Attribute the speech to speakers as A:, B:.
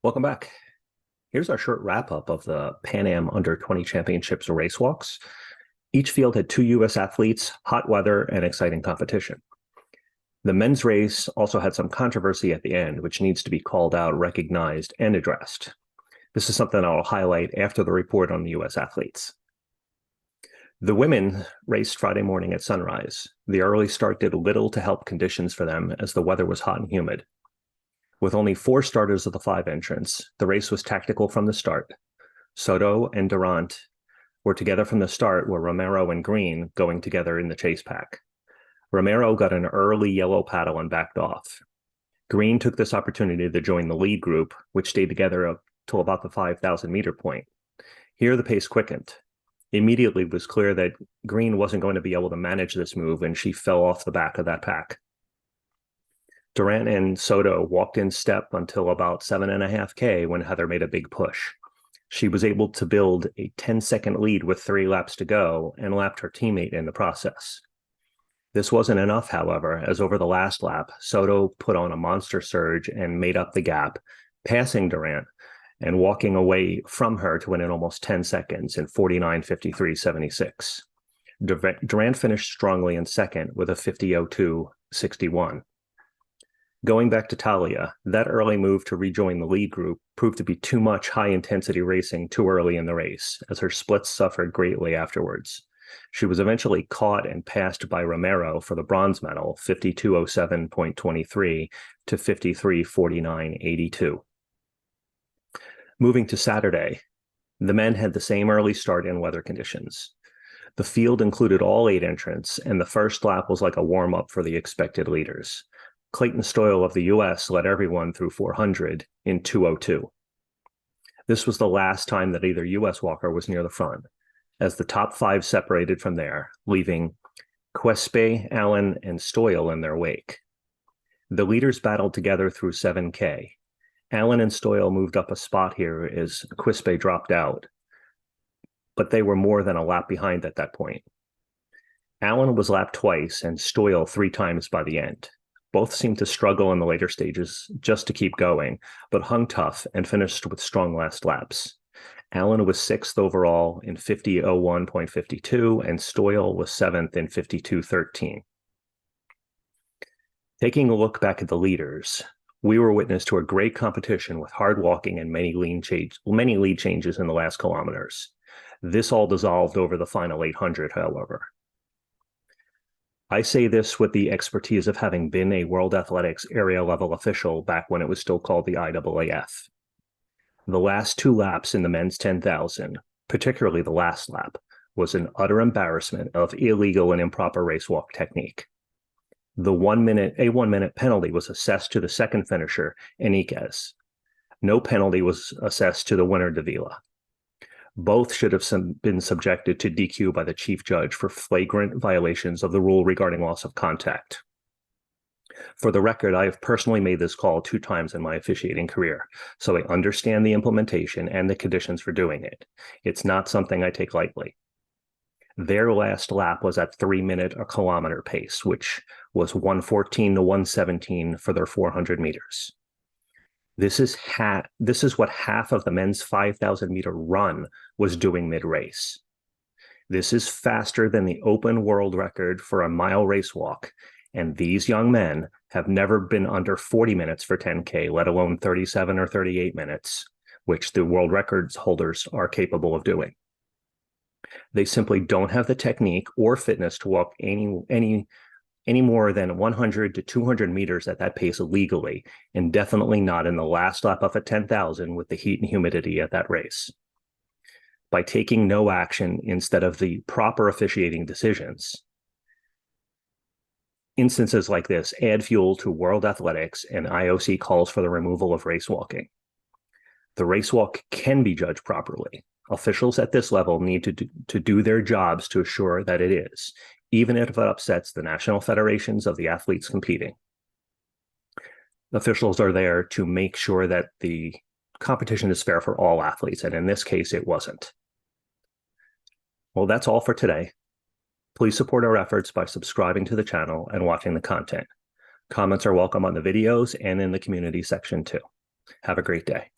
A: Welcome back. Here's our short wrap-up of the Pan Am Under-20 Championships race walks. Each field had 2 U.S. athletes, hot weather, and exciting competition. The men's race also had some controversy at the end, which needs to be called out, recognized, and addressed. This is something I'll highlight after the report on the U.S. athletes. The women raced Friday morning at sunrise. The early start did little to help conditions for them as the weather was hot and humid. With only 4 starters of the 5 entrants, the race was tactical from the start. Soto and Durant were together from the start, with Romero and Green going together in the chase pack. Romero got an early yellow paddle and backed off. Green took this opportunity to join the lead group, which stayed together up till about the 5,000-meter point. Here, the pace quickened. Immediately, it was clear that Green wasn't going to be able to manage this move, and she fell off the back of that pack. Durant and Soto walked in step until about 7.5K when Heather made a big push. She was able to build a 10-second lead with 3 laps to go and lapped her teammate in the process. This wasn't enough, however, as over the last lap, Soto put on a monster surge and made up the gap, passing Durant and walking away from her to win in almost 10 seconds in 49:53.76. Durant finished strongly in second with a 50:02.61. Going back to Talia, that early move to rejoin the lead group proved to be too much high-intensity racing too early in the race, as her splits suffered greatly afterwards. She was eventually caught and passed by Romero for the bronze medal, 52:07.23 to 53:49.82. Moving to Saturday, the men had the same early start in weather conditions. The field included all 8 entrants, and the first lap was like a warm-up for the expected leaders. Clayton Stoyle of the U.S. led everyone through 400 in 2:02. This was the last time that either U.S. walker was near the front, as the top 5 separated from there, leaving Quispe, Allen, and Stoyle in their wake. The leaders battled together through 7K. Allen and Stoyle moved up a spot here as Quispe dropped out, but they were more than a lap behind at that point. Allen was lapped twice and Stoyle 3 times by the end. Both seemed to struggle in the later stages just to keep going, but hung tough and finished with strong last laps. Allen was 6th overall in 50:01.52, and Stoyle was 7th in 52:13. Taking a look back at the leaders, we were witness to a great competition with hard walking and many lead changes in the last kilometers. This all dissolved over the final 800, however. I say this with the expertise of having been a World Athletics area level official back when it was still called the IAAF. The last 2 laps in the men's 10,000, particularly the last lap, was an utter embarrassment of illegal and improper racewalk technique. A 1 minute penalty was assessed to the second finisher, Enriquez. No penalty was assessed to the winner, Davila. Both should have been subjected to DQ by the chief judge for flagrant violations of the rule regarding loss of contact. For the record, I have personally made this call 2 times in my officiating career, so I understand the implementation and the conditions for doing it. It's not something I take lightly. Their last lap was at 3 minute a kilometer pace, which was 1:14 to 1:17 for their 400 meters. This is what half of the men's 5,000-meter run was doing mid-race. This is faster than the open world record for a mile race walk, and these young men have never been under 40 minutes for 10K, let alone 37 or 38 minutes, which the world records holders are capable of doing. They simply don't have the technique or fitness to walk any more than 100 to 200 meters at that pace legally, and definitely not in the last lap of a 10,000 with the heat and humidity at that race. By taking no action instead of the proper officiating decisions, instances like this add fuel to world athletics, and IOC calls for the removal of race walking. The race walk can be judged properly. Officials at this level need to do their jobs to assure that it is, even if it upsets the national federations of the athletes competing. Officials are there to make sure that the competition is fair for all athletes, and in this case, it wasn't. Well, that's all for today. Please support our efforts by subscribing to the channel and watching the content. Comments are welcome on the videos and in the community section too. Have a great day.